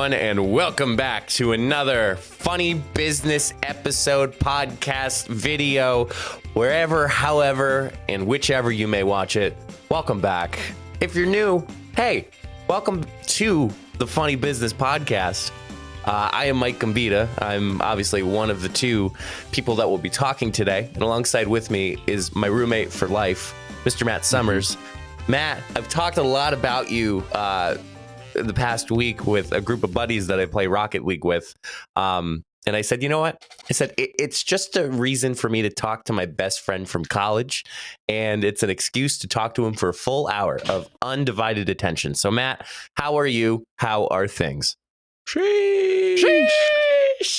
everyone, and welcome back to another funny business episode, podcast, video, wherever, however, and whichever you may watch it. Welcome back. If you're new, hey, welcome to the Funny Business Podcast. I am Mike Gambita. I'm obviously one of the two people that will be talking today, and alongside with me is my roommate for life, Mr. Matt Summers. Matt, I've talked a lot about you the past week with a group of buddies that I play Rocket League with. And I said, you know what? I said, it's just a reason for me to talk to my best friend from college. And it's an excuse to talk to him for a full hour of undivided attention. So, Matt, how are you? How are things? Sheesh.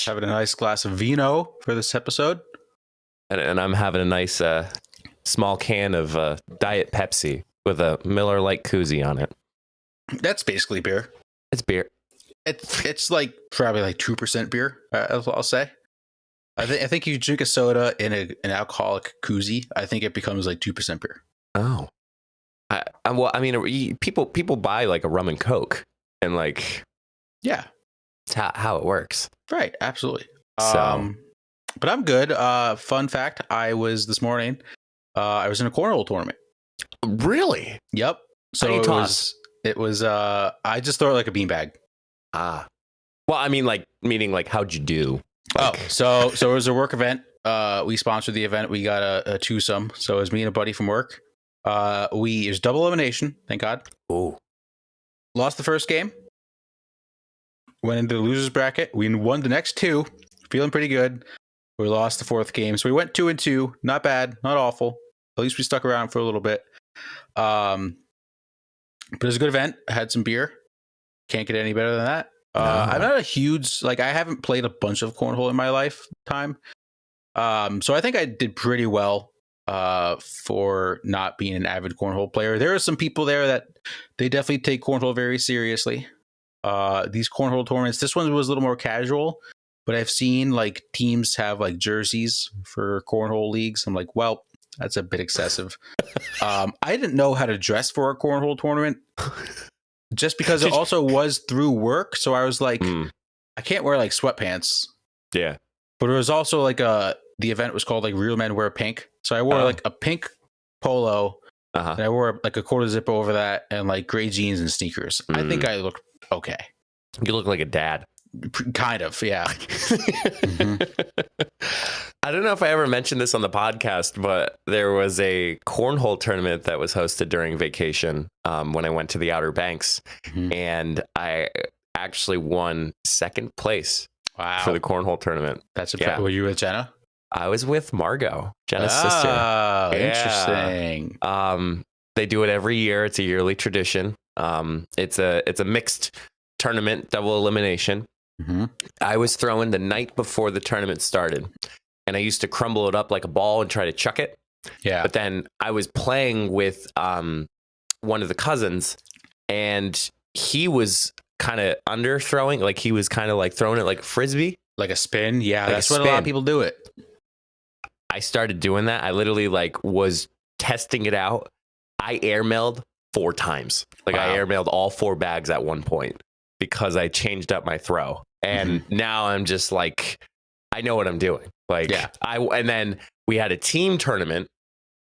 Having a nice glass of vino for this episode. And I'm having a nice small can of Diet Pepsi with a Miller Lite koozie on it. That's basically beer. It's beer. It's like probably like 2% beer. I'll say. I think you drink a soda in an alcoholic koozie, I think it becomes like 2% beer. Oh, well, I mean, people buy like a rum and Coke, and like, yeah, it's how it works. Right. Absolutely. So, but I'm good. Fun fact: I was this morning. I was in a cornhole tournament. Really? Yep. So it was I just throw it like a beanbag. Well, I mean, like, meaning like, how'd you do? Like, So it was a work event. We sponsored the event. We got a twosome. So it was me and a buddy from work. It was double elimination. Thank God. Ooh. Lost the first game. Went into the losers bracket. We won the next two. Feeling pretty good. We lost the fourth game. So we went 2-2. Not bad. Not awful. At least we stuck around for a little bit. But it was a good event. I had some beer. Can't get any better than that. No. I'm not a huge, I haven't played a bunch of cornhole in my lifetime. So I think I did pretty well for not being an avid cornhole player. There are some people there that they definitely take cornhole very seriously. These cornhole tournaments, this one was a little more casual, but I've seen like teams have like jerseys for cornhole leagues. I'm like, well, that's a bit excessive. I didn't know how to dress for a cornhole tournament just because it also was through work. So I was like, I can't wear like sweatpants. Yeah. But it was also like the event was called like Real Men Wear Pink. So I wore like a pink polo and I wore like a quarter zip over that and like gray jeans and sneakers. I think I looked okay. You look like a dad. Kind of, yeah. I don't know if I ever mentioned this on the podcast, but there was a cornhole tournament that was hosted during vacation when I went to the Outer Banks, and I actually won second place for the cornhole tournament. That's a Were you with Jenna? I was with Margot, Jenna's sister. Oh, interesting. They do it every year. It's a yearly tradition. It's a mixed tournament, double elimination. I was throwing the night before the tournament started, and I used to crumble it up like a ball and try to chuck it. Yeah. But then I was playing with one of the cousins, and he was kind of under throwing, like he was kind of like throwing it like a frisbee, like a spin. Yeah, like that's what a lot of people do it. I started doing that. I literally like was testing it out. I airmailed 4 times. Like I airmailed all 4 bags at one point because I changed up my throw. And now I'm just like, I know what I'm doing. Like, and then we had a team tournament,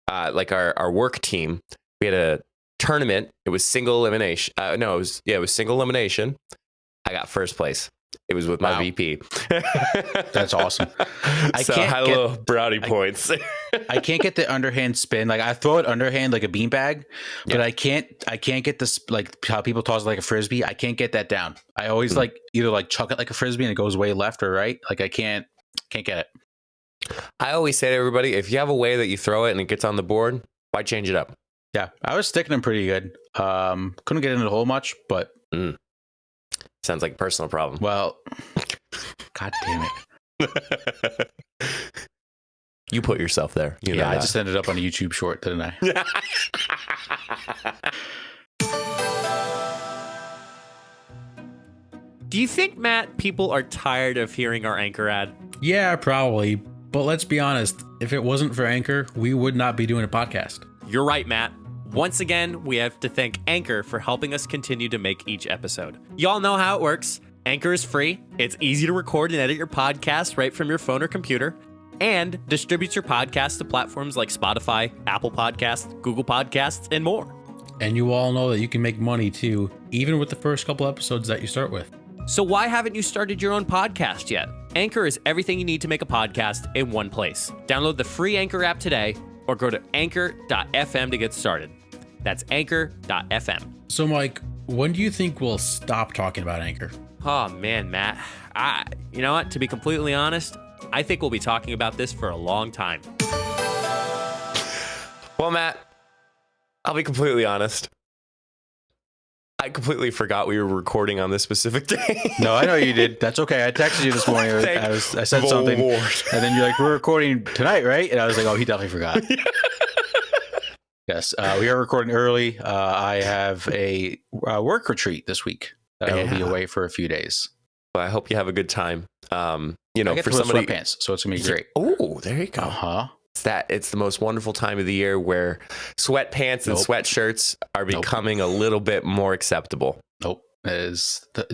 like our work team. We had a tournament. It was single elimination. It was single elimination. I got first place. It was with my VP. That's awesome. I had a little brownie points. I can't get the underhand spin. Like I throw it underhand like a beanbag, but I can't get this, like how people toss it like a frisbee. I can't get that down. I always like either like chuck it like a frisbee and it goes way left or right. Like I can't get it. I always say to everybody, if you have a way that you throw it and it gets on the board, why change it up? Yeah, I was sticking them pretty good. Couldn't get into the hole much, but sounds like a personal problem. Well, God damn it. You put yourself there. You know I just ended up on a YouTube short, didn't I? Do you think, Matt, people are tired of hearing our Anchor ad? Yeah, probably. But let's be honest, if it wasn't for Anchor, we would not be doing a podcast. You're right, Matt. Once again, we have to thank Anchor for helping us continue to make each episode. Y'all know how it works. Anchor is free, it's easy to record and edit your podcast right from your phone or computer, and distributes your podcast to platforms like Spotify, Apple Podcasts, Google Podcasts, and more. And you all know that you can make money too, even with the first couple episodes that you start with. So why haven't you started your own podcast yet? Anchor is everything you need to make a podcast in one place. Download the free Anchor app today or go to anchor.fm to get started. That's anchor.fm. So, Mike, when do you think we'll stop talking about Anchor? Oh, man, Matt. You know what? To be completely honest, I think we'll be talking about this for a long time. Well, Matt, I'll be completely honest. I completely forgot we were recording on this specific day. No, I know you did. That's okay. I texted you this morning. I said something, Lord. and then you're like, "We're recording tonight, right?" And I was like, "Oh, he definitely forgot." Yes, we are recording early. I have a work retreat this week that I will be away for a few days. Well, I hope you have a good time. I get for to wear somebody, sweatpants, so it's gonna be great. Oh, there you go. Uh-huh. It's the most wonderful time of the year where sweatpants and sweatshirts are becoming a little bit more acceptable. Nope. Did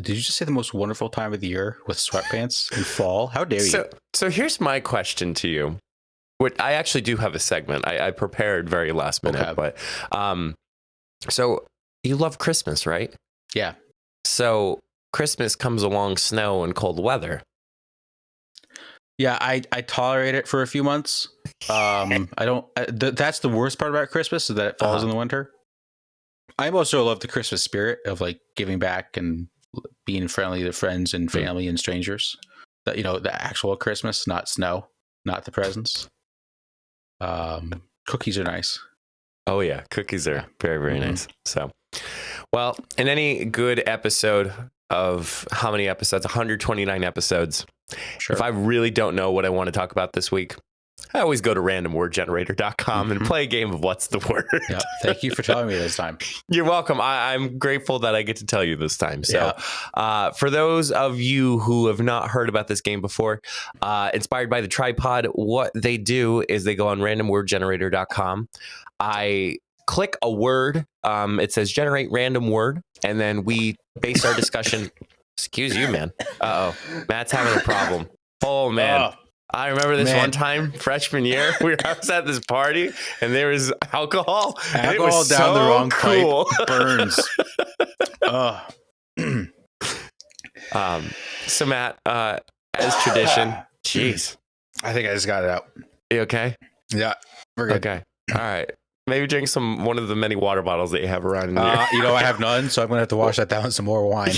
you just say the most wonderful time of the year with sweatpants in fall? How dare you? So here's my question to you. I actually do have a segment. I prepared very last minute, Okay. but so you love Christmas, right? Yeah. So Christmas comes along snow and cold weather. Yeah, I tolerate it for a few months. I don't. That's the worst part about Christmas is that it falls in the winter. I also love the Christmas spirit of like giving back and being friendly to friends and family and strangers. That the actual Christmas, not snow, not the presents. Cookies are nice. Oh yeah, cookies are very, very nice. So, well, in any good episode of how many episodes? 129 episodes. Sure. If I really don't know what I want to talk about this week, I always go to randomwordgenerator.com and play a game of What's the Word. Yeah, thank you for telling me this time. You're welcome. I'm grateful that I get to tell you this time. So for those of you who have not heard about this game before, inspired by the tripod, what they do is they go on randomwordgenerator.com. I click a word. It says generate random word. And then we base our discussion. Excuse you, man. Uh-oh. Matt's having a problem. Oh, man. I remember this one time, freshman year, I was at this party and there was alcohol. And it was down the wrong cool. pipe burns. So Matt, as tradition, jeez. I think I just got it out. You okay? Yeah, we're good. Okay. All right. Maybe drink one of the many water bottles that you have around here. I have none, so I'm gonna have to wash that down with some more wine.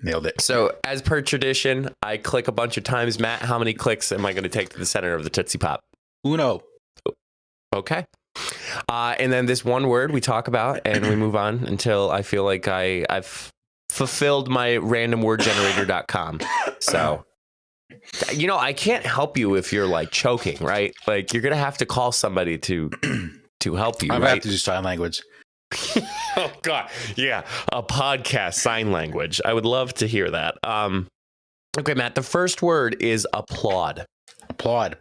Nailed it. So as per tradition, I click a bunch of times. Matt, how many clicks am I going to take to the center of the Tootsie Pop? Uno. Okay. And then this one word we talk about and we move on until I feel like I've fulfilled my randomwordgenerator.com. So, I can't help you if you're like choking, right? Like you're going to have to call somebody to help you. I'm going to have to do sign language. Oh God. Yeah. A podcast sign language. I would love to hear that. Okay, Matt, the first word is applaud. Applaud.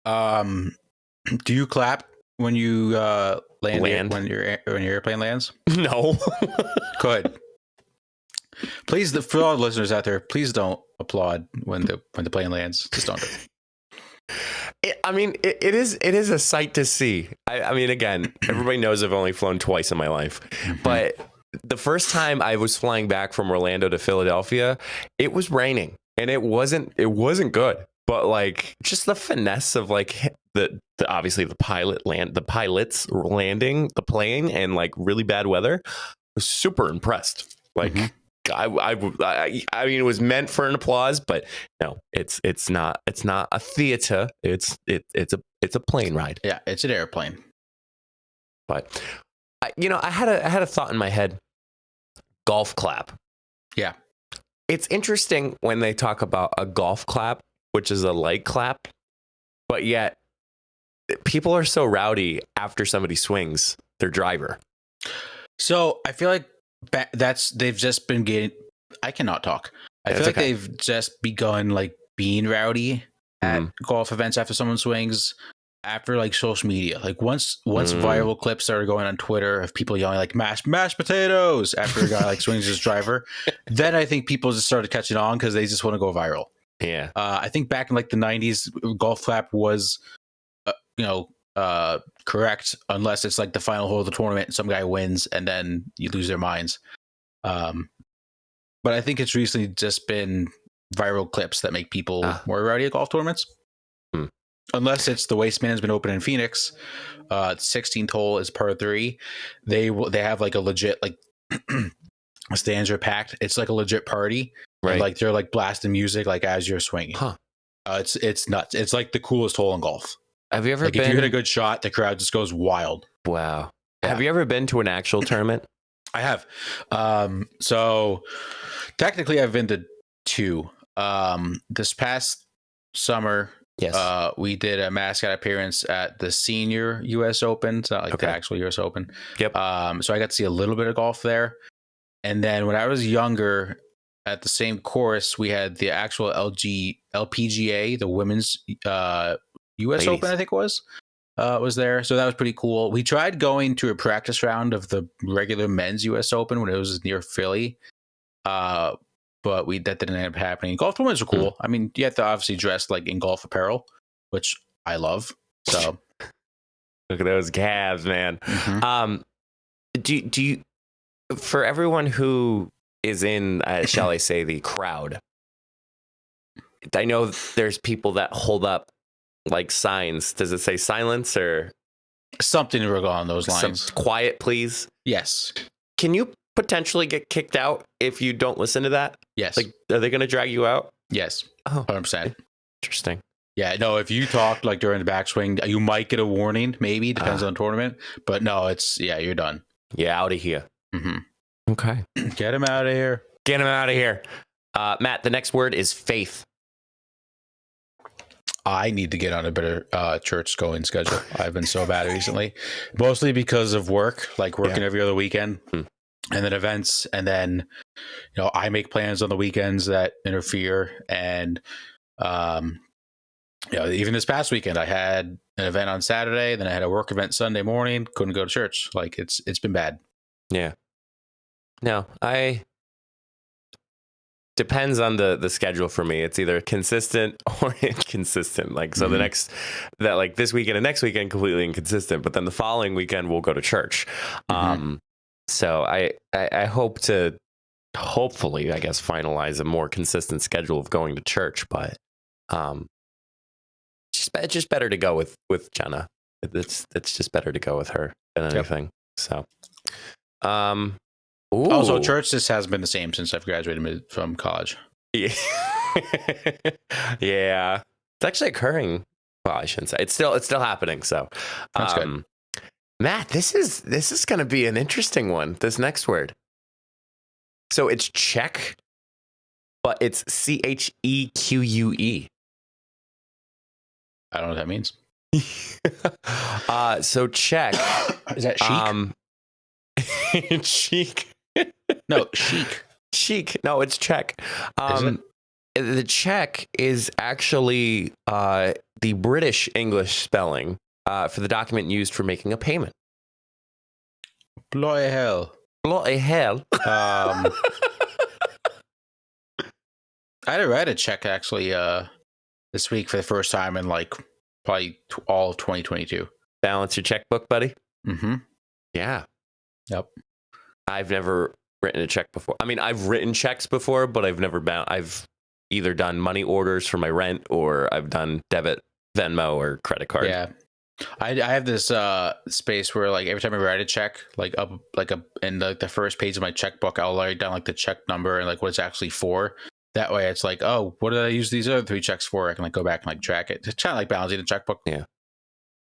Do you clap when you land? When your airplane lands? No. Good. Please, for all the listeners out there, please don't applaud when the plane lands. Just don't do it. It is a sight to see. I mean, again, everybody knows I've only flown twice in my life, but the first time I was flying back from Orlando to Philadelphia, it was raining and it wasn't good. But like just the finesse of like obviously the pilots landing the plane and like really bad weather, I was super impressed. Like. I mean, it was meant for an applause, but no, it's not a theater. It's a plane ride. Yeah, it's an airplane. But I had a thought in my head. Golf clap. Yeah, it's interesting when they talk about a golf clap, which is a light clap, but yet people are so rowdy after somebody swings their driver. So I feel like they've just been getting. I cannot talk. I feel like they've just begun like being rowdy at golf events after someone swings. after like social media. Like once viral clips started going on Twitter of people yelling like mashed potatoes after a guy like swings his driver, then I think people just started catching on because they just want to go viral. Yeah. I think back in like the 90s, golf clap was, correct unless it's like the final hole of the tournament and some guy wins and then you lose their minds. But I think it's recently just been viral clips that make people more rowdy at golf tournaments. Unless it's the Waste Management Open in Phoenix, 16th hole is par 3. They have like a legit like stands are packed. It's like a legit party, right? And like they're like blasting music like as you're swinging. It's nuts. It's like the coolest hole in golf. Have you ever like been? If you hit a good shot, the crowd just goes wild. Wow. Yeah. Have you ever been to an actual tournament? I have. So technically, I've been to 2. This past summer. Yes. We did a mascot appearance at the senior US Open. It's not like the actual US Open. Yep. So I got to see a little bit of golf there. And then when I was younger, at the same course, we had the actual LPGA, the women's US Ladies. Open, I think it was there. So that was pretty cool. We tried going to a practice round of the regular men's US Open when it was near Philly. But that didn't end up happening. Golf tournaments are cool. I mean, you have to obviously dress like in golf apparel, which I love. So look at those calves, man. Do you, for everyone who is in, shall I say, the crowd, I know there's people that hold up like signs. Does it say silence or something along those lines? Quiet, please. Yes. Can you potentially get kicked out if you don't listen to that? Yes. Like, are they going to drag you out? Yes. Oh, 100%. Interesting. Yeah. No, if you talk like during the backswing, you might get a warning. Maybe depends on the tournament. But no, you're done. Yeah, out of here. Okay. Get him out of here. Get him out of here. Matt, the next word is faith. I need to get on a better church going schedule. I've been so bad recently, mostly because of work, like working every other weekend. And then events, and then I make plans on the weekends that interfere. And even this past weekend, I had an event on Saturday, then I had a work event Sunday morning. Couldn't go to church. Like it's been bad. Yeah. No, depends on the schedule for me. It's either consistent or inconsistent. Like so, this weekend and next weekend completely inconsistent, but then the following weekend we'll go to church. So I hope to hopefully, I guess, finalize a more consistent schedule of going to church, but it's just better to go with Jenna. It's just better to go with her than anything. So, also church just hasn't been the same since I've graduated from college. Yeah, yeah, it's actually occurring. Well, I shouldn't say it's still happening. So that's good. Matt, this is going to be an interesting one. This next word. So it's check, but it's CHEQUE. I don't know what that means. So check. Is that chic? Chic. No, chic. Chic. No, it's check. Is it? The check is actually the British English spelling for the document used for making a payment. Bloody hell. Bloody hell. I had a check actually this week for the first time in like probably all of 2022. Balance your checkbook, buddy. Yeah. Yep. I've never written a check before. I mean, I've written checks before, but I've never I've either done money orders for my rent or I've done debit, Venmo, or credit card. Yeah. I have this space where like every time I write a check, like up in the first page of my checkbook, I'll write down like the check number and like what it's actually for. That way it's like, oh, what did I use these other 3 checks for? I can like go back and like track it. It's kind of like balancing the checkbook. Yeah.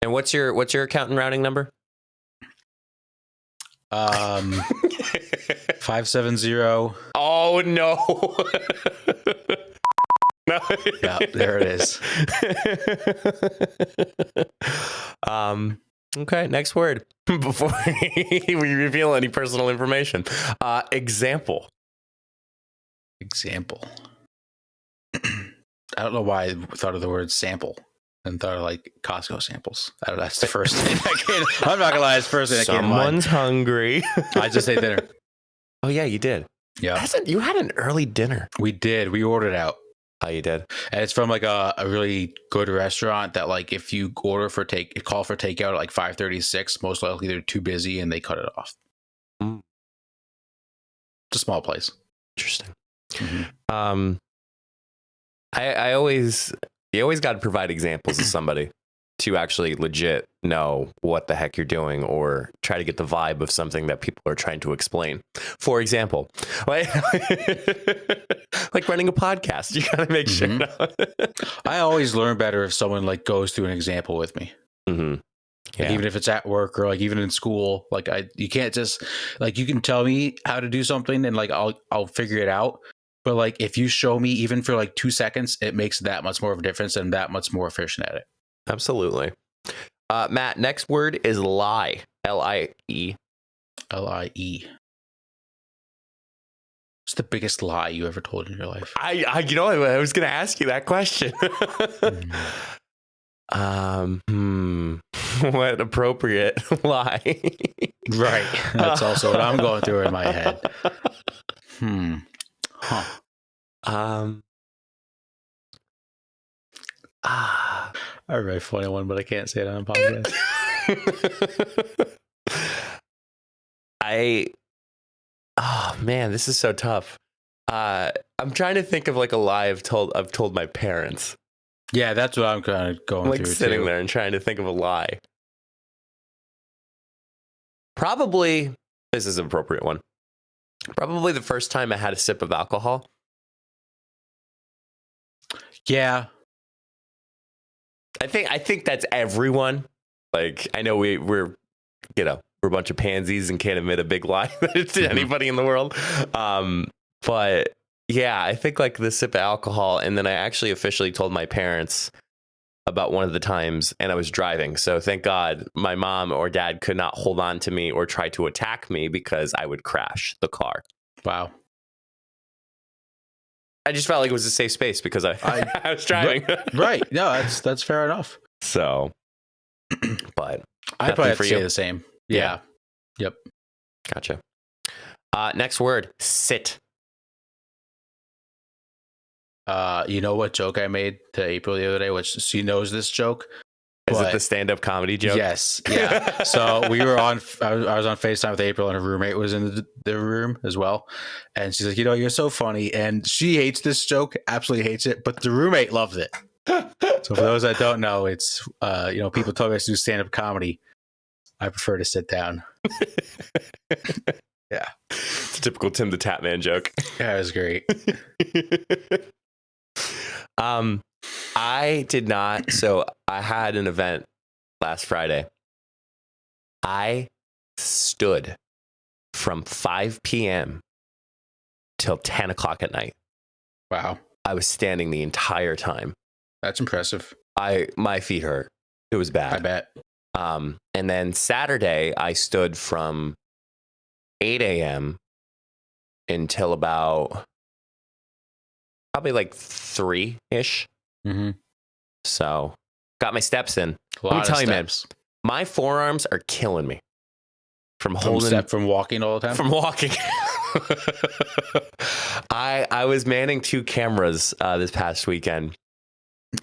And what's your account and routing number? 570. Oh no. No. Yeah, there it is. Okay, next word before we reveal any personal information. Example. I don't know why I thought of the word sample. and thought of like Costco samples. That's the first thing that came. I'm not gonna lie, it's the first thing that came to mind. Someone's hungry. I just ate dinner. Oh yeah, you did. Yeah, You had an early dinner. we did. We ordered out. Oh, you did. And it's from like a really good restaurant that like if you call for takeout at like 5:36, most likely they're too busy and they cut it off. Mm. It's a small place. Interesting. Mm-hmm. You always got to provide examples of somebody to actually legit know what the heck you're doing or try to get the vibe of something that people are trying to explain. For example, like, like running a podcast, you got to make sure. I always learn better if someone like goes through an example with me. Mm-hmm. Yeah. Like, even if it's at work or like even in school, like you can't just like, you can tell me how to do something and like I'll figure it out. But like if you show me even for like 2 seconds, it makes that much more of a difference and that much more efficient at it. Absolutely. Matt, next word is lie. L-I-E. L-I-E. What's the biggest lie you ever told in your life? I was going to ask you that question. What appropriate lie? Right. That's also what I'm going through in my head. Huh. I have a very funny one, but I can't say it on a podcast. Oh man, this is so tough. I'm trying to think of like a lie I've told my parents. Yeah, that's what I'm kind of going like through. Sitting there and trying to think of a lie. Probably, this is an appropriate one. Probably the first time I had a sip of alcohol. Yeah. I think that's everyone. Like, I know we're a bunch of pansies and can't admit a big lie to anybody in the world. But yeah, I think like the sip of alcohol, and then I actually officially told my parents about one of the times, and I was driving. So thank God my mom or dad could not hold on to me or try to attack me because I would crash the car. Wow. I just felt like it was a safe space because I was driving. Right. No, that's fair enough. So, but I'd probably have to say the same. Yeah. Yep. Gotcha. Next word, sit. You know what joke I made to April the other day, which she knows this joke. Is it the stand-up comedy joke? Yes. Yeah. So we were on, I was on FaceTime with April and her roommate was in the room as well. And she's like, you're so funny. And she hates this joke, absolutely hates it, but the roommate loves it. So for those that don't know, it's, people tell us to do stand-up comedy. I prefer to sit down. Yeah. It's a typical Tim the Tatman joke. Yeah, it was great. I did not. So I had an event last Friday. I stood from 5 p.m. till 10 o'clock at night. Wow. I was standing the entire time. That's impressive. My feet hurt. It was bad. I bet. And then Saturday, I stood from 8 a.m. until about probably like 3-ish. Mm-hmm. So got my steps in. Let me tell you, man, my forearms are killing me from walking all the time. From walking. I was manning 2 cameras this past weekend.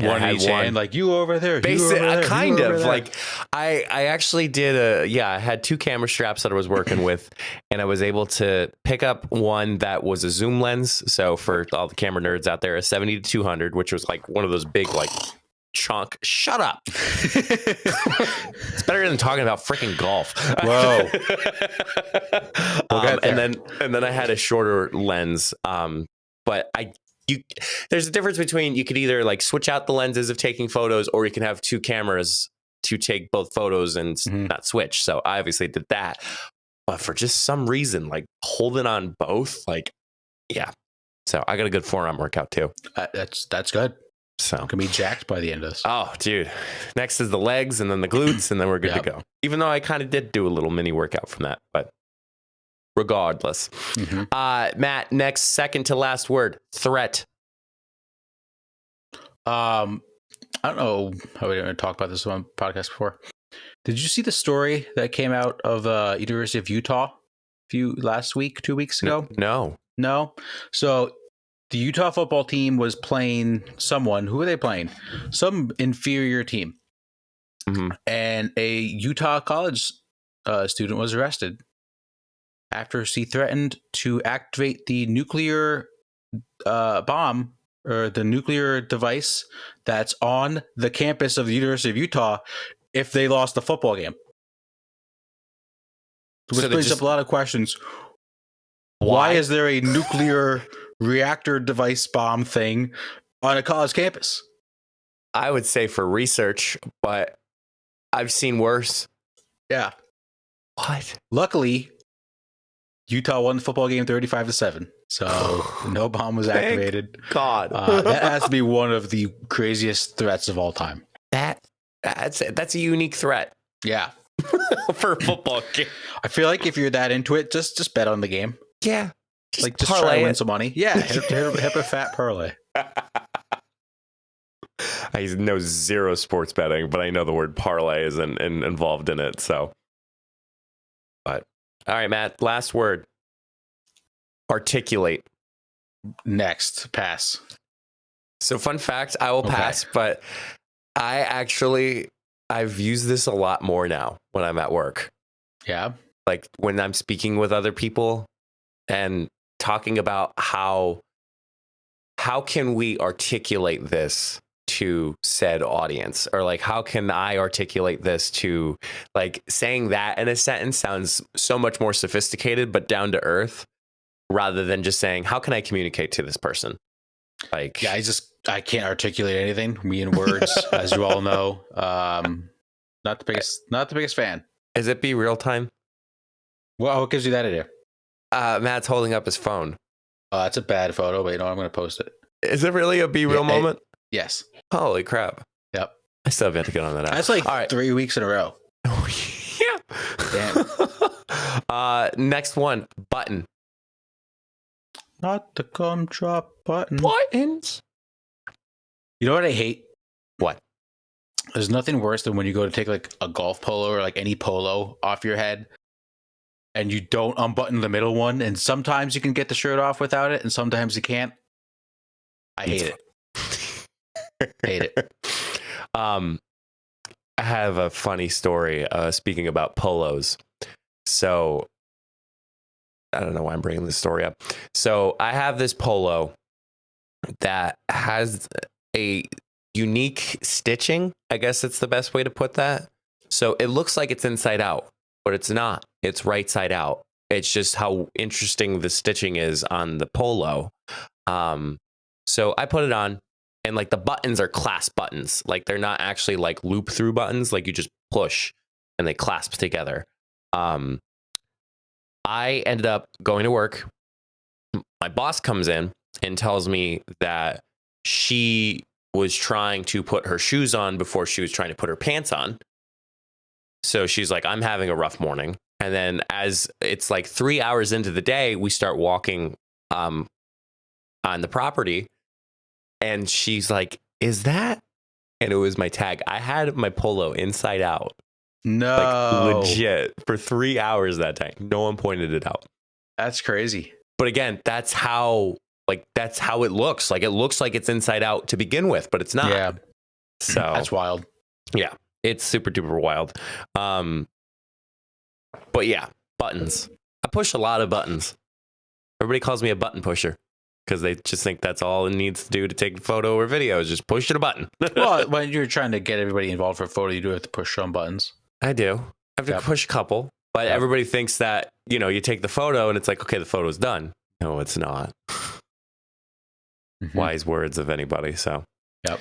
One in each hand, like you over there. Kind of like I actually did I had 2 camera straps that I was working with, and I was able to pick up one that was a zoom lens. So for all the camera nerds out there, a 70-200, which was like one of those big like chunk. Shut up. It's better than talking about freaking golf. Whoa. And then I had a shorter lens. But there's a difference between, you could either like switch out the lenses of taking photos, or you can have 2 cameras to take both photos and not switch. So I obviously did that, but for just some reason, like holding on both, like, yeah. So I got a good forearm workout too. That's good. So can be jacked by the end of this. Oh, dude. Next is the legs and then the glutes, and then we're good to go. Even though I kind of did do a little mini workout from that, but regardless. Matt, next, second to last word, threat. I don't know how we didn't talk about this on podcast before. Did you see the story that came out of University of Utah last week, 2 weeks ago? No. No. So the Utah football team was playing someone. Who were they playing? Some inferior team. Mm-hmm. And a Utah college student was arrested after she threatened to activate the nuclear bomb or the nuclear device that's on the campus of the University of Utah if they lost the football game. Which brings up a lot of questions. Why is there a nuclear reactor device bomb thing on a college campus? I would say for research, but I've seen worse. Yeah. What? Luckily, Utah won the football game 35-7. So no bomb was activated. God. That has to be one of the craziest threats of all time. That's a unique threat. Yeah. For a football game. I feel like if you're that into it, just bet on the game. Yeah. Just try to win some money. Yeah. Hit a fat parlay. I know zero sports betting, but I know the word parlay is involved in it. So, but all right, Matt, last word. Articulate. Next, pass. So fun fact, I will pass, but I've used this a lot more now when I'm at work. Yeah. Like when I'm speaking with other people and talking about how can we articulate this to said audience, or like how can I articulate this to, like, saying that in a sentence sounds so much more sophisticated but down to earth rather than just saying how can I communicate to this person. Like, yeah, I can't articulate anything. Me in words, as you all know. Not the biggest fan. Is it be real time? Well, what gives you that idea? Matt's holding up his phone. Oh, that's a bad photo, but I'm going to post it. Is it really a be real moment? Yes. Holy crap. Yep. I still have to get on that app. That's like 3 weeks in a row. Yeah. Damn. Next one, button. Not the gumdrop button. Buttons. You know what I hate? What? There's nothing worse than when you go to take like a golf polo or like any polo off your head and you don't unbutton the middle one. And sometimes you can get the shirt off without it and sometimes you can't. I hate it. Hate it. I have a funny story speaking about polos. So I don't know why I'm bringing this story up. So I have this polo that has a unique stitching. I guess it's the best way to put that. So it looks like it's inside out, but it's not. It's right side out. It's just how interesting the stitching is on the polo. So I put it on, and like the buttons are clasp buttons. Like they're not actually like loop through buttons. Like you just push and they clasp together. I ended up going to work. My boss comes in and tells me that she was trying to put her shoes on before she was trying to put her pants on. So she's like, I'm having a rough morning. And then as it's like 3 hours into the day, we start walking on the property. And she's like, is that? And it was my tag. I had my polo inside out. No. Like legit for 3 hours that day. No one pointed it out. That's crazy. But again, that's how it looks. Like it looks like it's inside out to begin with, but it's not. Yeah. So that's wild. Yeah. It's super duper wild. But yeah, buttons. I push a lot of buttons. Everybody calls me a button pusher because they just think that's all it needs to do to take a photo or video is just push a button. Well, when you're trying to get everybody involved for a photo, you do have to push some buttons. I do. I have to push a couple, but everybody thinks that, you know, you take the photo and it's like, okay, the photo's done. No, it's not. Wise words of anybody. So, yep.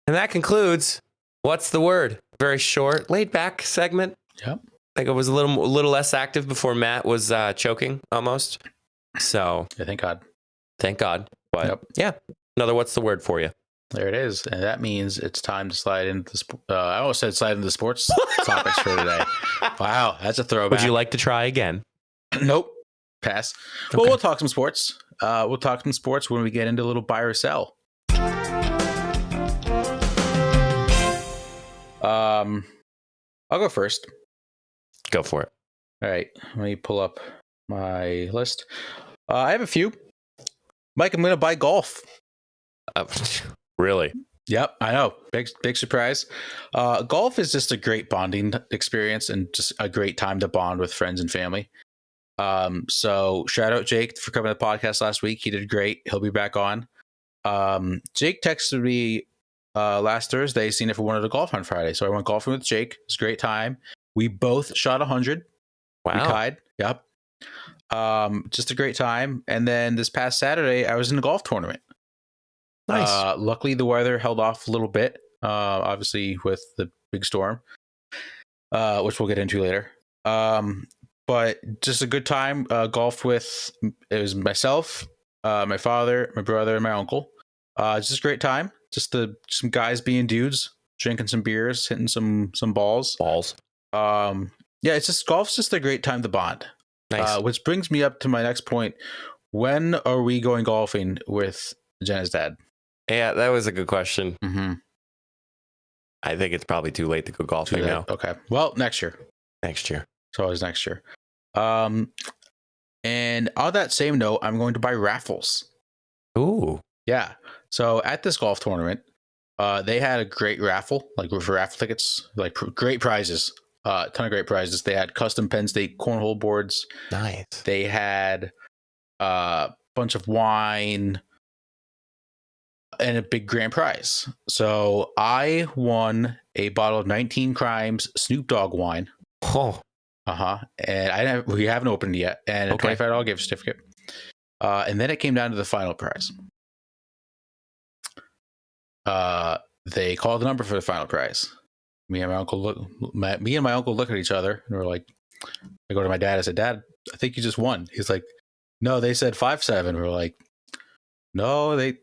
And that concludes What's the Word? Very short, laid back segment. Yep. I think it was a little less active before Matt was choking almost. So, yeah, thank God. Thank God. But yeah, another What's the Word for you. There it is. And that means it's time to slide into the I almost said slide into the sports topics for today. Wow, that's a throwback. Would you like to try again? Nope. Pass. Okay. Well, we'll talk some sports. We'll talk some sports when we get into a little buy or sell. I'll go first. Go for it. All right, let me pull up my list. I have a few. Mike, I'm going to buy golf. Really? Yep, I know. Big surprise. Golf is just a great bonding experience and just a great time to bond with friends and family. So shout out Jake for coming to the podcast last week. He did great. He'll be back on. Jake texted me last Thursday, seeing if we wanted to golf on Friday. So I went golfing with Jake. It was a great time. We both shot 100. Wow. We tied. Yep. Just a great time. And then this past Saturday, I was in a golf tournament. Nice. Luckily, the weather held off a little bit, obviously with the big storm, which we'll get into later. But just a good time. Golfed with, it was myself, my father, my brother, and my uncle. Just a great time. Just some guys being dudes, drinking some beers, hitting some balls. Yeah, it's just golf's just a great time to bond. Nice. Which brings me up to my next point. When are we going golfing with Jenna's dad? Yeah, that was a good question. Mm-hmm. I think it's probably too late to go golfing now. Okay. Well, next year. Next year. It's always next year. And on that same note, I'm going to buy raffles. Ooh. Yeah. So at this golf tournament, they had a great raffle, like for raffle tickets, like great prizes. A ton of great prizes. They had custom Penn State cornhole boards. Nice. They had a bunch of wine and a big grand prize. So I won a bottle of 19 Crimes Snoop Dogg wine. Oh. And we haven't opened it yet. And a $25 gift certificate. And then it came down to the final prize. They called the number for the final prize. Me and my uncle look at each other and we're like, I go to my dad. I said, Dad, I think you just won. He's like, no, they said 5-7. We're like, no, they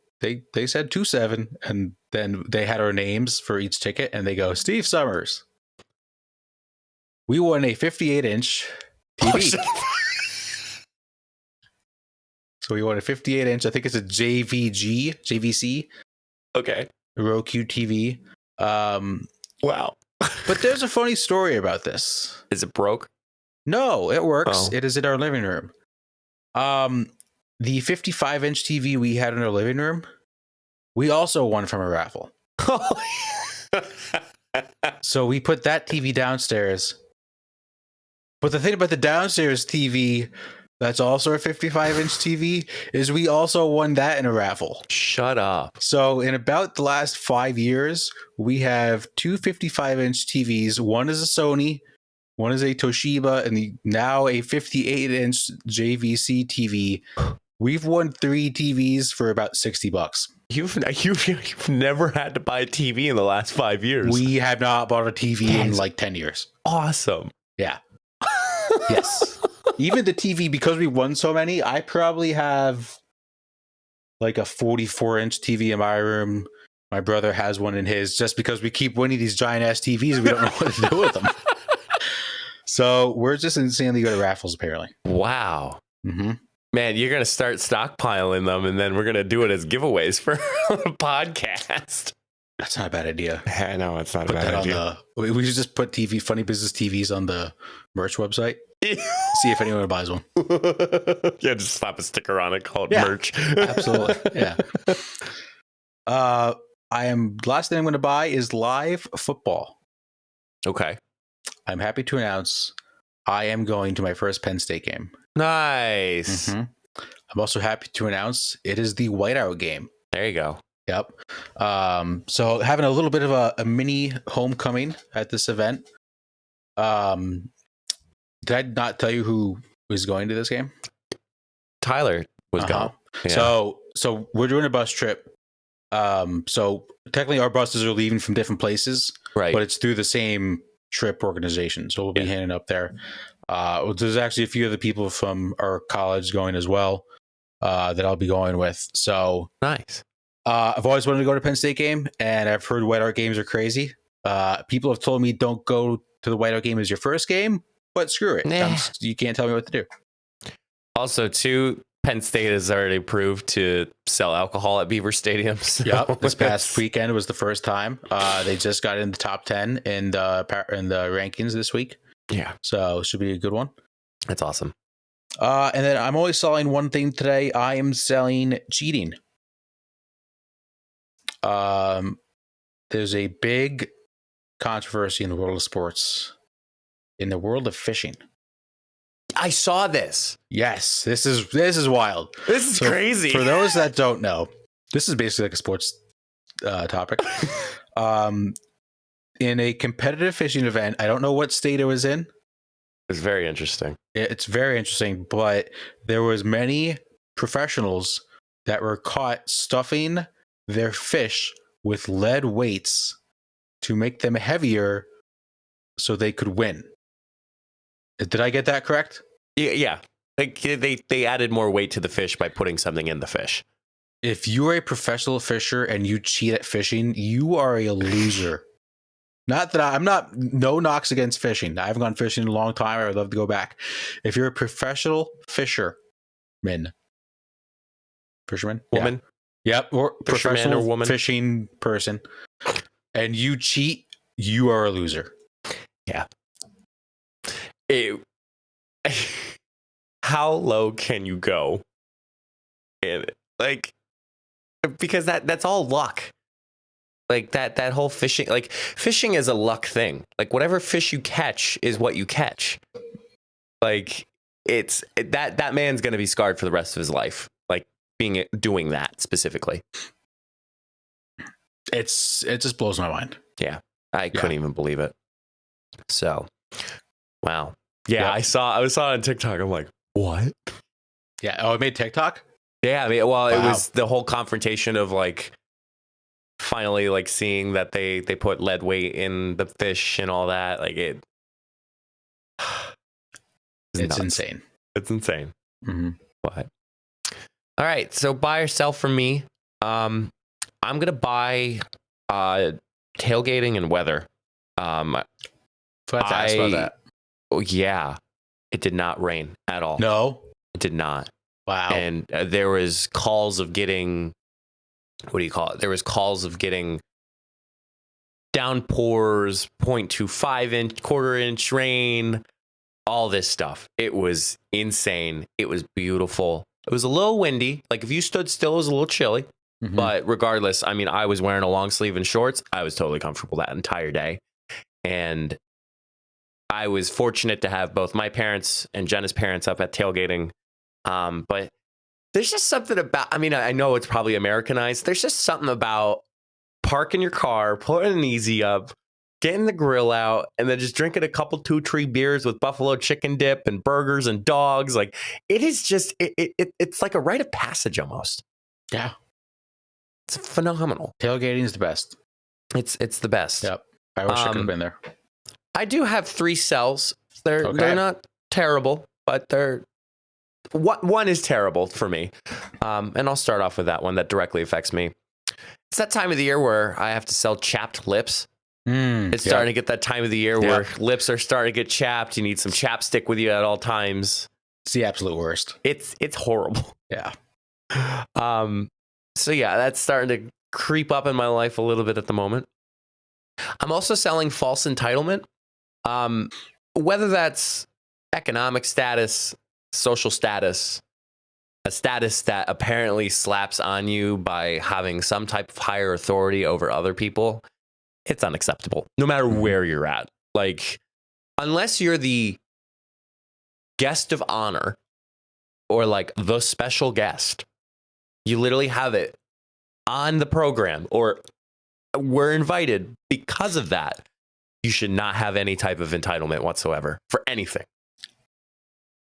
said 2-7. And then they had our names for each ticket and they go, Steve Summers. We won a 58-inch TV. So we won a 58-inch. I think it's a JVC. Okay. Roku TV. Wow. But there's a funny story about this. Is it broke? No, it works. Oh. It is in our living room. The 55-inch TV we had in our living room, we also won from a raffle. So we put that TV downstairs. But the thing about the downstairs TV that's also a 55-inch TV is we also won that in a raffle. Shut up. So in about the last 5 years, we have two 55-inch TVs. One is a Sony, one is a Toshiba, and now a 58-inch JVC TV. We've won 3 TVs for about $60. You've never had to buy a TV in the last 5 years. We have not bought a TV in like 10 years. Awesome. Yeah. Yes. Even the TV, because we won so many, I probably have like a 44-inch TV in my room. My brother has one in his, just because we keep winning these giant ass TVs. We don't know what to do with them. So we're just insanely good at raffles, apparently. Wow. Mm-hmm. Man, you're going to start stockpiling them and then we're going to do it as giveaways for a podcast. That's not a bad idea. I know, it's not Put a bad that idea. on we should just put Funny Business TVs on the merch website. See if anyone buys one. Yeah, just slap a sticker on it called Yeah, merch. Absolutely. Yeah. Last thing I'm going to buy is live football. Okay. I'm happy to announce I am going to my first Penn State game. Nice. Mm-hmm. I'm also happy to announce it is the whiteout game. There you go. Yep. So having a little bit of a mini homecoming at this event. Did I not tell you who was going to this game? Tyler was gone. Yeah. So we're doing a bus trip. So technically our buses are leaving from different places, Right. but it's through the same trip organization. So we'll be heading up there. There's actually a few other people from our college going as well, that I'll be going with. So Nice. I've always wanted to go to Penn State game, and I've heard whiteout games are crazy. People have told me don't go to the whiteout game as your first game, but screw it. Nah. You can't tell me what to do. Also, too, Penn State has already approved to sell alcohol at Beaver Stadium. So Yep. This past weekend was the first time. They just got in the top 10 in the rankings this week. Yeah, So it should be a good one. that's awesome. And then I'm only selling one thing today. I am selling cheating. There's a big controversy in the world of sports, in the world of fishing. I saw this. Yes, this is wild. This is crazy. For those that don't know, this is basically like a sports topic. In a competitive fishing event, I don't know what state it was in. It's very interesting. It's very interesting, but there was many professionals that were caught stuffing their fish with lead weights to make them heavier so they could win. Did I get that correct? Yeah. Like they added more weight to the fish by putting something in the fish. If you are a professional fisher and you cheat at fishing, you are a loser. Not that I'm not, no knocks against fishing. I haven't gone fishing in a long time. I would love to go back. If you're a professional fisherman, Woman. Yeah. Yep. Or Fisherman professional or woman. fishing person, and you cheat, you are a loser. Yeah. How low can you go? And like, because that's all luck. Like that whole fishing, like fishing is a luck thing. Like whatever fish you catch is what you catch. Like that man's going to be scarred for the rest of his life. Like doing that specifically. It just blows my mind. Yeah. I couldn't even believe it. So, wow. Yeah. Yep. I saw it on TikTok. I'm like, what? Yeah. Oh, it made TikTok? Yeah. I mean, well, it Wow. was the whole confrontation of like, finally like seeing that they put lead weight in the fish and all that. Like it's nuts. Insane. It's insane. Mm-hmm. But all right, so buy or sell for me. I'm gonna buy tailgating and weather. Forgot to ask about that. Oh yeah, it did not rain at all. No. It did not. Wow. And there was calls of getting, what do you call it? There was calls of getting downpours, 0.25 inch, quarter inch rain, all this stuff. It was insane. It was beautiful. It was a little windy. Like if you stood still, it was a little chilly. Mhm. But regardless, I mean, I was wearing a long sleeve and shorts. I was totally comfortable that entire day. And I was fortunate to have both my parents and Jenna's parents up at tailgating. But there's just something about, I mean, I know it's probably Americanized. There's just something about parking your car, putting an easy up, getting the grill out, and then just drinking a couple 2-3 beers with buffalo chicken dip and burgers and dogs. Like it is just, it's like a rite of passage almost. Yeah. It's phenomenal. Tailgating is the best. It's the best. Yep. I wish I could have been there. I do have 3 cells. They're Okay. not terrible, but they're one is terrible for me. And I'll start off with that one that directly affects me. It's that time of the year where I have to sell chapped lips. It's starting to get that time of the year where lips are starting to get chapped. You need some chapstick with you at all times. It's the absolute worst. It's horrible. Yeah. So yeah, that's starting to creep up in my life a little bit at the moment. I'm also selling false entitlement. Whether that's economic status, social status, a status that apparently slaps on you by having some type of higher authority over other people, it's unacceptable, no matter where you're at. Like, unless you're the guest of honor or like the special guest, you literally have it on the program or we're invited because of that. You should not have any type of entitlement whatsoever for anything.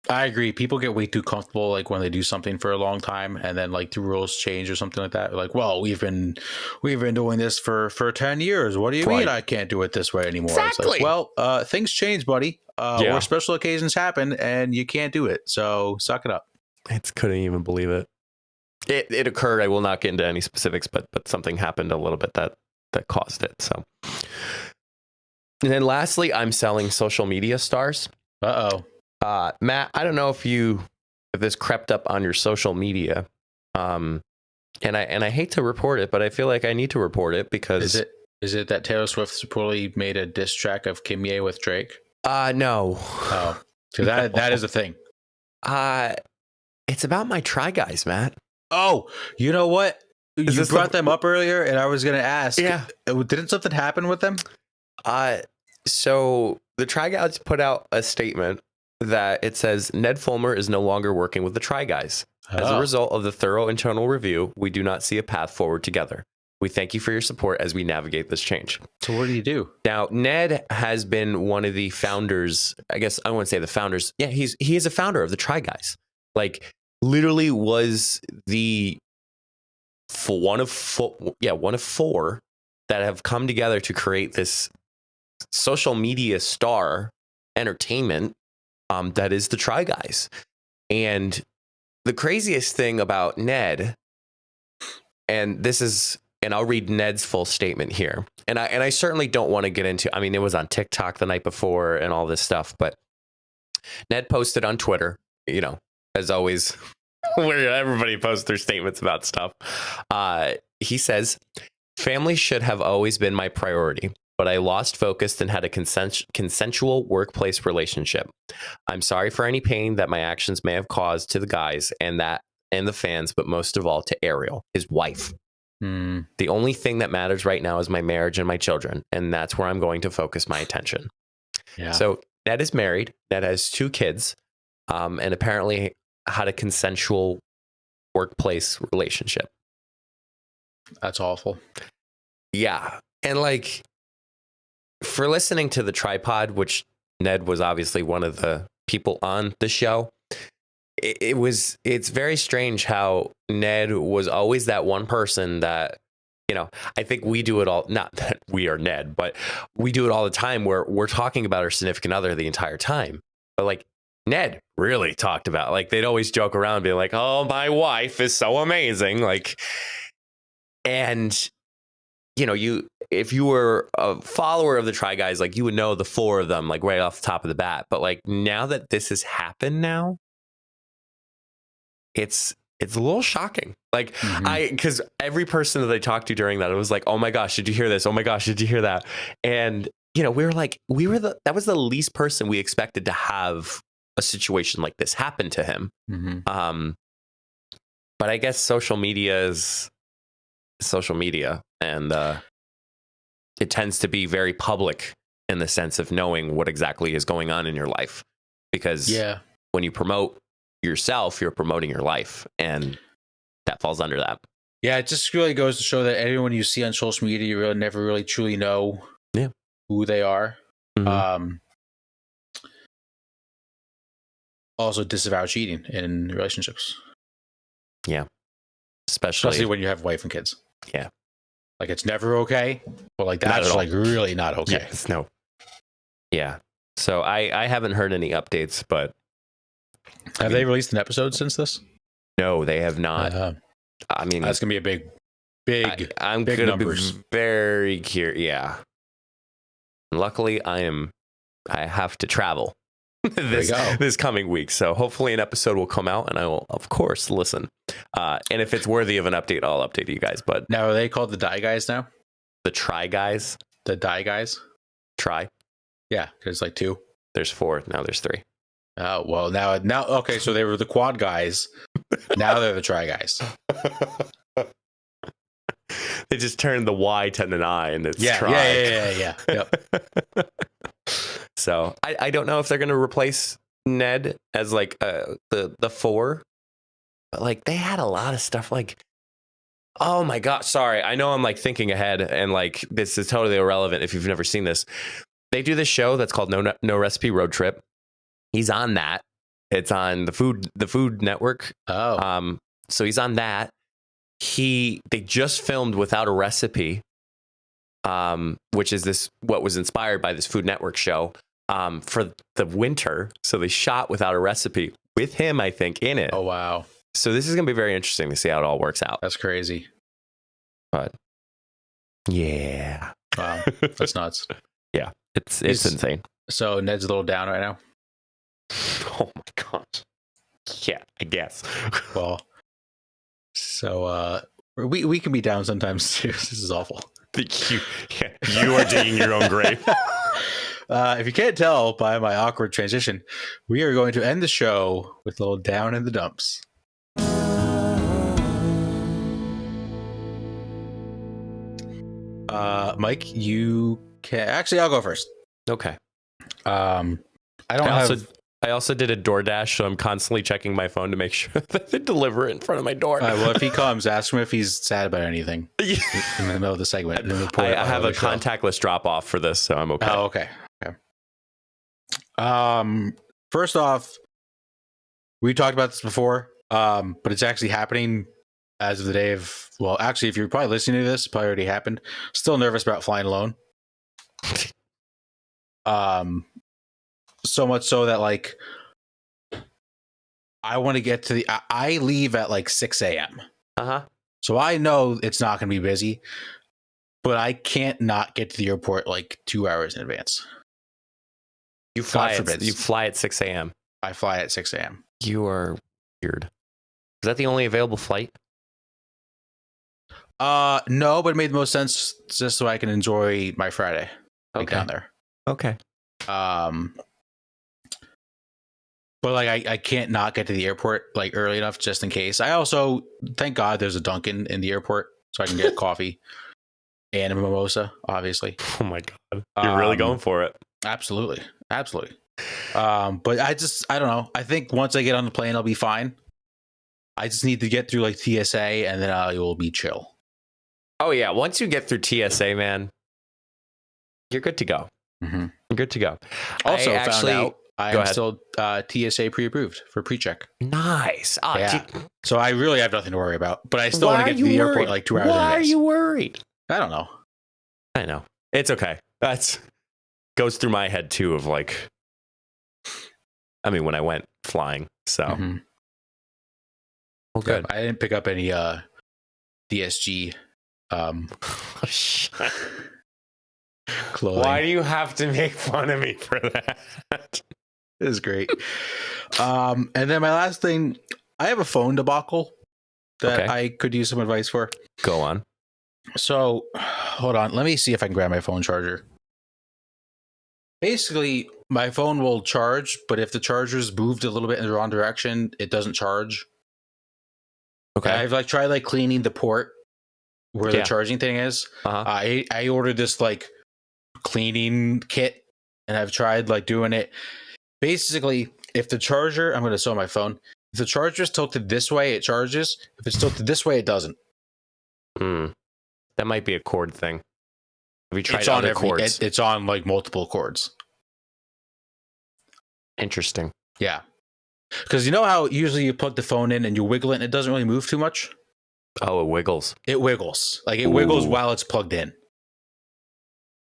I agree. People get way too comfortable, like when they do something for a long time, and then like the rules change or something like that. Like, well, we've been doing this for 10 years. What do you mean I can't do it this way anymore? Exactly. It's like, well, things change, buddy. Or special occasions happen, and you can't do it. So suck it up. Couldn't even believe it. It occurred. I will not get into any specifics, but something happened a little bit that caused it. So, and then lastly, I'm selling social media stars. Uh-oh. Matt, I don't know if you if this crept up on your social media, and I hate to report it, but I feel like I need to report it because is it that Taylor Swift supposedly made a diss track of Kimye with Drake? No. Oh, so that is a thing. It's about my Try Guys, Matt. Oh, you know what? You brought them up earlier, and I was going to ask. Yeah. Didn't something happen with them? So the Try Guys put out a statement that it says Ned Fulmer is no longer working with the Try Guys. As a result of the thorough internal review, we do not see a path forward together. We thank you for your support as we navigate this change. So what do you do? Now, Ned has been one of the founders. I guess I wouldn't say the founders. Yeah, he is a founder of the Try Guys. Like, literally was one of four that have come together to create this social media star entertainment that is the Try Guys. And the craziest thing about Ned, and I'll read Ned's full statement here. And I certainly don't want to get into, I mean, it was on TikTok the night before and all this stuff, but Ned posted on Twitter, as always, where everybody posts their statements about stuff. He says, family should have always been my priority, but I lost focus and had a consensual workplace relationship. I'm sorry for any pain that my actions may have caused to the guys and the fans, but most of all to Ariel, his wife. The only thing that matters right now is my marriage and my children, and that's where I'm going to focus my attention. Yeah. So Ned is married. Ned has 2 kids, and apparently had a consensual workplace relationship. That's awful. Yeah. And like, for listening to the Tripod, which Ned was obviously one of the people on the show, it's very strange how Ned was always that one person that, I think we do it all, not that we are Ned, but we do it all the time where we're talking about our significant other the entire time. But like, Ned really talked about, like, they'd always joke around being like, oh, my wife is so amazing. Like, and if you were a follower of the Try Guys, like, you would know the 4 of them, like, right off the top of the bat. But like, now that this has happened now, it's a little shocking. Like, because every person that I talked to during that, it was like, oh my gosh, did you hear this? Oh my gosh, did you hear that? And, we were like, that was the least person we expected to have a situation like this happen to him. But I guess social media is social media, and it tends to be very public in the sense of knowing what exactly is going on in your life, because when you promote yourself, you're promoting your life, and that falls under that. Yeah, it just really goes to show that anyone you see on social media, you really never really truly know who they are. Also disavow cheating in relationships. Yeah. Especially when you have wife and kids. Yeah. Like, it's never okay, but like, that's like really not okay. Yes, no. Yeah. So I haven't heard any updates, but have they released an episode since this? No, they have not. I mean, that's gonna be a big. I'm big gonna numbers. be very curious. Yeah. Luckily, I have to travel this coming week, so hopefully an episode will come out, and I will, of course, listen. And if it's worthy of an update, I'll update you guys. But now, are they called the Die Guys now? The Try Guys. The Die Guys. Try. Yeah, there's like 2. There's 4. Now there's 3. Oh, well, now, okay, so they were the Quad Guys. Now they're the Try Guys. They just turned the Y to an I, and it's Try. Yeah. Yep. So I don't know if they're going to replace Ned as like the 4, but like, they had a lot of stuff like, oh my God, sorry. I know I'm like thinking ahead, and like, this is totally irrelevant if you've never seen this. They do this show that's called No Recipe Road Trip. He's on that. It's on the Food Network. Oh. So he's on that. They just filmed Without a Recipe, which is what was inspired by this Food Network show, for the winter. So they shot Without a Recipe with him, I think, in it. Oh, wow. So this is going to be very interesting to see how it all works out. That's crazy. But yeah. Wow. That's nuts. Yeah. It's insane. So Ned's a little down right now. Oh my gosh. Yeah, I guess. Well, so we can be down sometimes too. This is awful. You are digging your own grave. If you can't tell by my awkward transition, we are going to end the show with a little down in the dumps. Mike, you can actually. I'll go first. Okay. I don't I also did a DoorDash, so I'm constantly checking my phone to make sure that they deliver it in front of my door. well, if he comes, ask him if he's sad about anything in the middle of the segment. And then I have a contactless drop off for this, so I'm okay. Oh, okay. First off, we talked about this before, but it's actually happening as of the day of. Well, actually, if you're probably listening to this, it probably already happened. Still nervous about flying alone. So much so that like I want to get to the. I leave at like 6 a.m. So I know it's not going to be busy, but I can't not get to the airport like 2 hours in advance. You fly at 6 a.m. I fly at 6 a.m. You are weird. Is that the only available flight? No, but it made the most sense just so I can enjoy my Friday down there. Okay. But like I can't not get to the airport like early enough just in case. I also thank God there's a Dunkin' in the airport so I can get coffee and a mimosa, obviously. Oh my God. You're really going for it. Absolutely. But I don't know. I think once I get on the plane I'll be fine. I just need to get through like TSA and then I will be chill. Oh yeah, once you get through TSA, man, you're good to go. Mm-hmm. You're good to go. Also found out I am ahead. still TSA pre-approved for pre-check. Nice. Oh, yeah. So I really have nothing to worry about. But I still want to get to the airport like 2 hours in advance. Why are you worried? I don't know. I know. It's okay. That's goes through my head too of like, I mean, when I went flying. So well, good. I didn't pick up any DSG clothing. Why do you have to make fun of me for that? It is great. And then my last thing, I have a phone debacle that I could use some advice for. Go on. So hold on, let me see if I can grab my phone charger. Basically, my phone will charge, but if the charger's moved a little bit in the wrong direction, it doesn't charge. Okay. I've like tried like cleaning the port where the charging thing is. I ordered this like cleaning kit and I've tried like doing it. Basically, if the charger, I'm going to show my phone. If the charger is tilted this way, it charges. If it's tilted this way, it doesn't. That might be a cord thing. Have you tried it's other on cords? It's on like multiple cords. Interesting. Yeah. Because you know how usually you plug the phone in and you wiggle it and it doesn't really move too much? Oh, it wiggles. It wiggles. Like it wiggles while it's plugged in.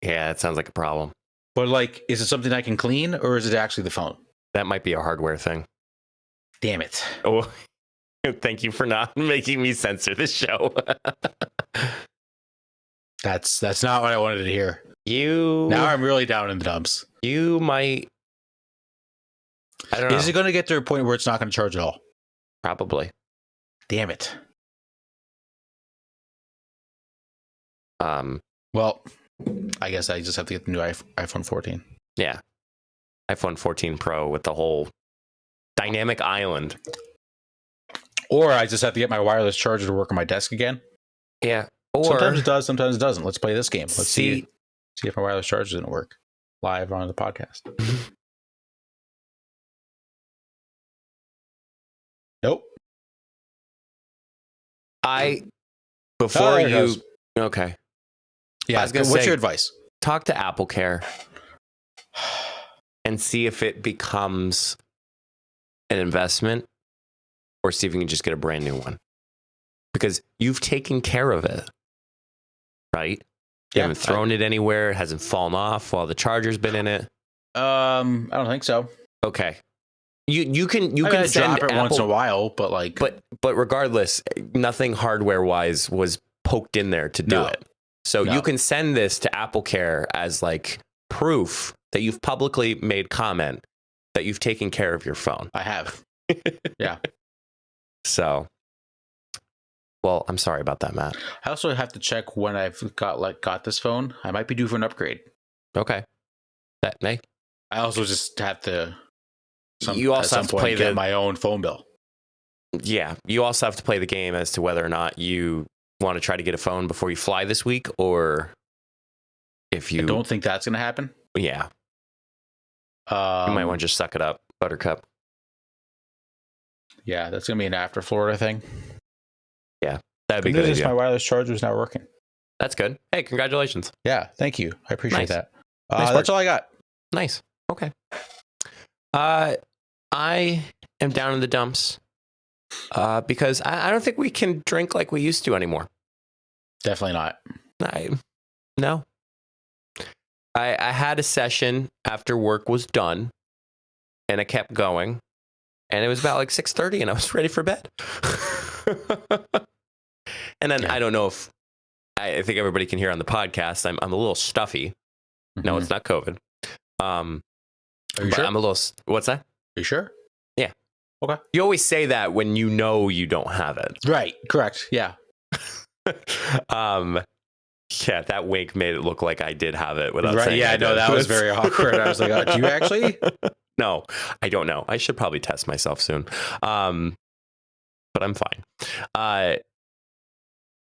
Yeah, that sounds like a problem. But like, is it something I can clean or is it actually the phone? That might be a hardware thing. Damn it. Oh, thank you for not making me censor this show. That's not what I wanted to hear. Now I'm really down in the dumps. You might. I don't know. Is it going to get to a point where it's not going to charge at all? Probably. Damn it. Well, I guess I just have to get the new iPhone 14. Yeah. iPhone 14 Pro with the whole dynamic island. Or I just have to get my wireless charger to work on my desk again. Yeah. Or sometimes it does, sometimes it doesn't. Let's play this game. Let's see if my wireless charger doesn't work live on the podcast. Nope. Before you goes. Okay. Yeah, I was gonna what's say, your advice? Talk to AppleCare and see if it becomes an investment or see if you can just get a brand new one. Because you've taken care of it. Right? You haven't thrown it anywhere, it hasn't fallen off while the charger's been in it. I don't think so. Okay. You can send drop it once in a while, but like but regardless, nothing hardware wise was poked in there to do it. So you can send this to AppleCare as like proof that you've publicly made comment that you've taken care of your phone. I have. Yeah. So, well, I'm sorry about that, Matt. I also have to check when I've got this phone. I might be due for an upgrade. Okay. That may. I also just have to. You also have to play get my own phone bill. Yeah, you also have to play the game as to whether or not you want to try to get a phone before you fly this week, or if you I don't think that's going to happen. Yeah, you might want to just suck it up, Buttercup. Yeah, that's going to be an after Florida thing. Yeah, that'd be good. My wireless charger is now working. That's good. Hey, congratulations. Yeah, thank you. I appreciate that. Nice that's all I got. Nice. Okay. I am down in the dumps because I don't think we can drink like we used to anymore. Definitely not. No. I had a session after work was done, and I kept going, and it was about like 6:30, and I was ready for bed. And then I don't know if I think everybody can hear on the podcast. I'm a little stuffy. Mm-hmm. No, it's not COVID. Are you sure? I'm a little. What's that? Are you sure? Yeah. Okay. You always say that when you know you don't have it. Right. Correct. Yeah. Yeah, that wink made it look like I did have it without saying. Yeah, no, that was very awkward. I was like, oh, do you actually? No, I don't know. I should probably test myself soon. But I'm fine.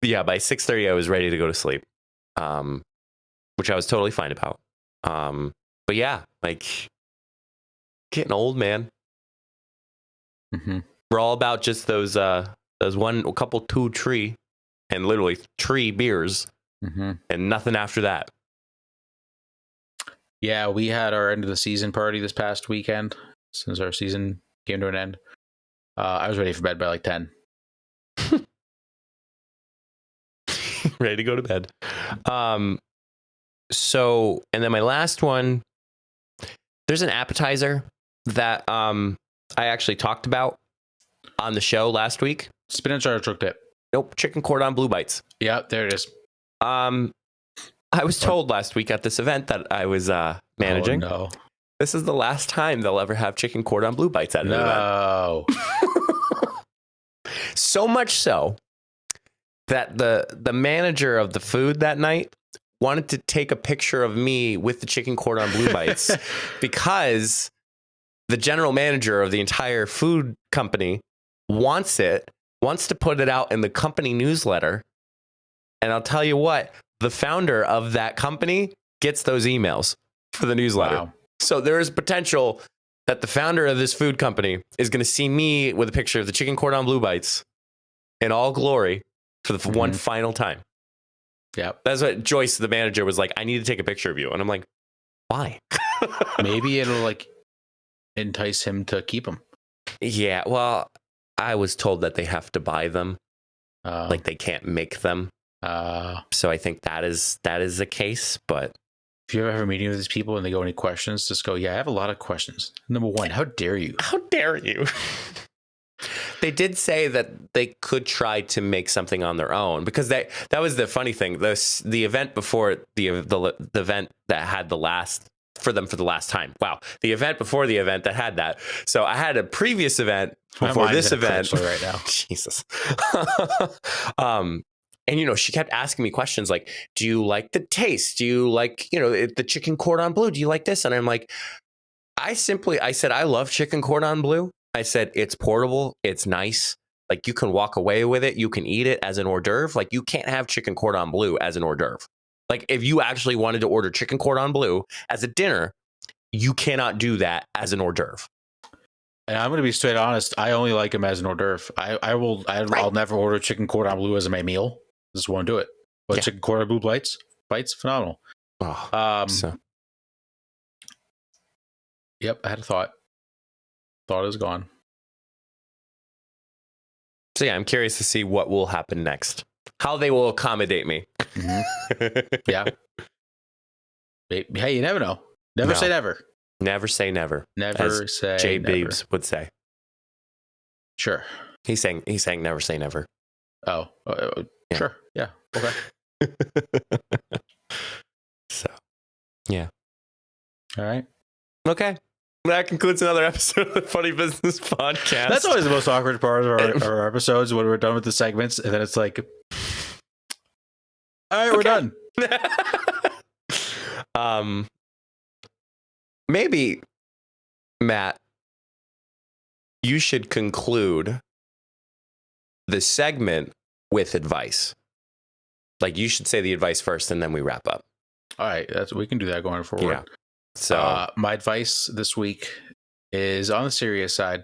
Yeah, by 6:30 I was ready to go to sleep. Which I was totally fine about. But yeah, like getting old, man. Mm-hmm. We're all about just those couple two tree and literally 3 beers. Mm-hmm. And nothing after that. Yeah, we had our end of the season party this past weekend since our season came to an end. I was ready for bed by like 10. Ready to go to bed. So, and then my last one, there's an appetizer that I actually talked about on the show last week. Spinach artichoke dip. Nope, chicken cordon bleu bites. Yeah, there it is. I was told last week at this event that I was managing. Oh, no. This is the last time they'll ever have chicken cordon bleu bites at an event. So much so that the manager of the food that night wanted to take a picture of me with the chicken cordon bleu bites because the general manager of the entire food company wants to put it out in the company newsletter. And I'll tell you what, the founder of that company gets those emails for the newsletter. Wow. So there is potential that the founder of this food company is going to see me with a picture of the chicken cordon bleu bites in all glory for the one final time. Yeah. That's what Joyce, the manager, was like, I need to take a picture of you. And I'm like, why? Maybe it'll like entice him to keep them. Yeah. Well, I was told that they have to buy them. Like they can't make them. So I think that is the case. But if you ever have a meeting with these people and they go, any questions, just go, yeah, I have a lot of questions. Number one, how dare you? How dare you? They did say that they could try to make something on their own because that was the funny thing. The event before the event that had the last for the last time. Wow. The event before the event that had that. So I had a previous event before this event right now. Jesus. And, she kept asking me questions like, do you like the taste? Do you like, the chicken cordon bleu? Do you like this? And I'm like, I said, I love chicken cordon bleu. I said, it's portable. It's nice. Like you can walk away with it. You can eat it as an hors d'oeuvre. Like you can't have chicken cordon bleu as an hors d'oeuvre. Like if you actually wanted to order chicken cordon bleu as a dinner, you cannot do that as an hors d'oeuvre. And I'm going to be straight honest. I only like them as an hors d'oeuvre. I'll never order chicken cordon bleu as my meal. Just won't do it. But chicken cordon bleu bites, phenomenal. Yep, I had a thought. Thought is gone. So yeah, I'm curious to see what will happen next. How they will accommodate me. Mm-hmm. Yeah. Hey, you never know. Never say never. Never say never. Never say Jay never. Beebs would say. Sure. He's saying never say never. Oh, yeah. Sure. Yeah. Okay. So, yeah. All right. Okay. That concludes another episode of the Funny Business Podcast. That's always the most awkward part of our episodes when we're done with the segments, and then it's like, all right, we're done. Maybe, Matt, you should conclude the segment with advice. Like, you should say the advice first, and then we wrap up. All right, we can do that going forward. Yeah. So my advice this week is on the serious side.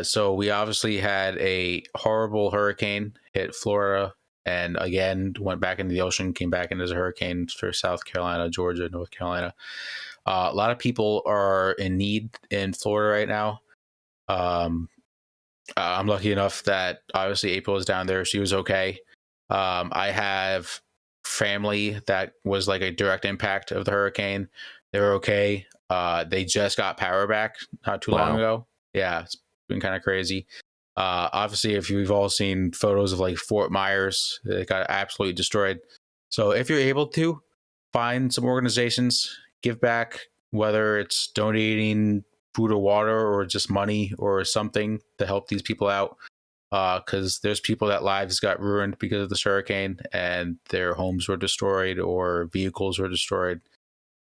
So we obviously had a horrible hurricane hit Florida, and again went back into the ocean, came back in as a hurricane for South Carolina, Georgia, North Carolina. A lot of people are in need in Florida right now. I'm lucky enough that obviously April is down there. She was okay. I have family that was like a direct impact of the hurricane. They were okay. They just got power back not too long ago. Yeah, it's been kind of crazy. Obviously, if you've all seen photos of like Fort Myers, it got absolutely destroyed. So if you're able to, find some organizations, give back, whether it's donating food or water or just money or something to help these people out. Because there's people that lives got ruined because of this hurricane and their homes were destroyed or vehicles were destroyed.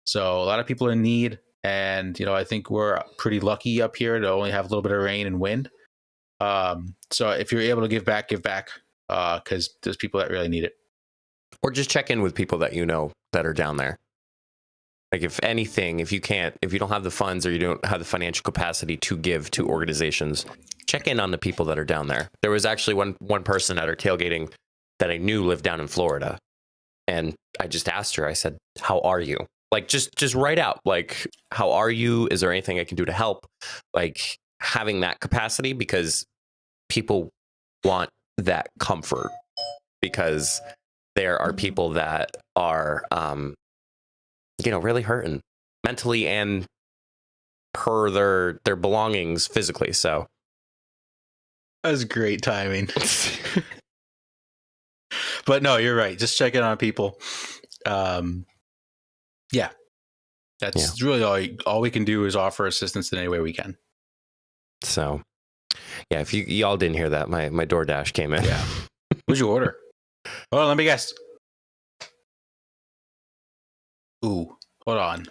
So a lot of people are in need. And, you know, I think we're pretty lucky up here to only have a little bit of rain and wind. So if you're able to give back, because there's people that really need it. or just check in with people that you know that are down there. Like, if anything, if you don't have the funds or you don't have the financial capacity to give to organizations, check in on the people that are down there. There was actually one person at our tailgating that I knew lived down in Florida. And I just asked her, I said, how are you? Like, just write out, like, how are you? Is there anything I can do to help? Like, having that capacity, because people want that comfort, because there are people that are, really hurting mentally and per their belongings physically. So that was great timing. But no, you're right. Just check in on people. That's really all we can do is offer assistance in any way we can. So, yeah, if y'all didn't hear that, my DoorDash came in. Yeah. What'd you order? Oh, let me guess. Ooh, hold on.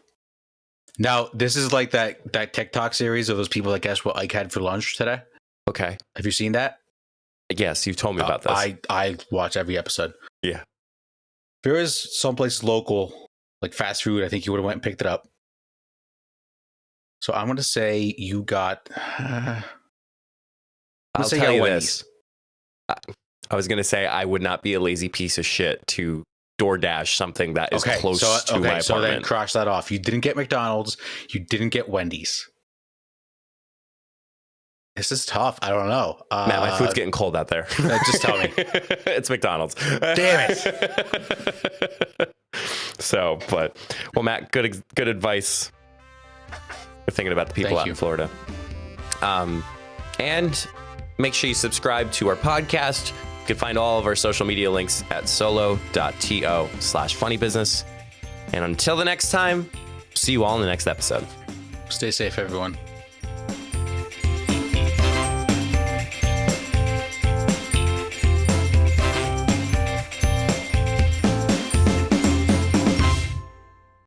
Now, this is like that TikTok series of those people that guess what Ike had for lunch today. Okay. Have you seen that? Yes, you've told me about this. I watch every episode. Yeah. If there was someplace local, like fast food, I think you would have went and picked it up. So I'm going to say you got... I'll tell you this. I was going to say I would not be a lazy piece of shit to DoorDash something that is close to my apartment. So then cross that off. You didn't get McDonald's. You didn't get Wendy's. This is tough. I don't know. Man, my food's getting cold out there. Just tell me. It's McDonald's. Damn it. So, well, Matt, good advice. You're thinking about the people out in Florida. And make sure you subscribe to our podcast. You can find all of our social media links at solo.to/funnybusiness. And until the next time, see you all in the next episode. Stay safe, everyone.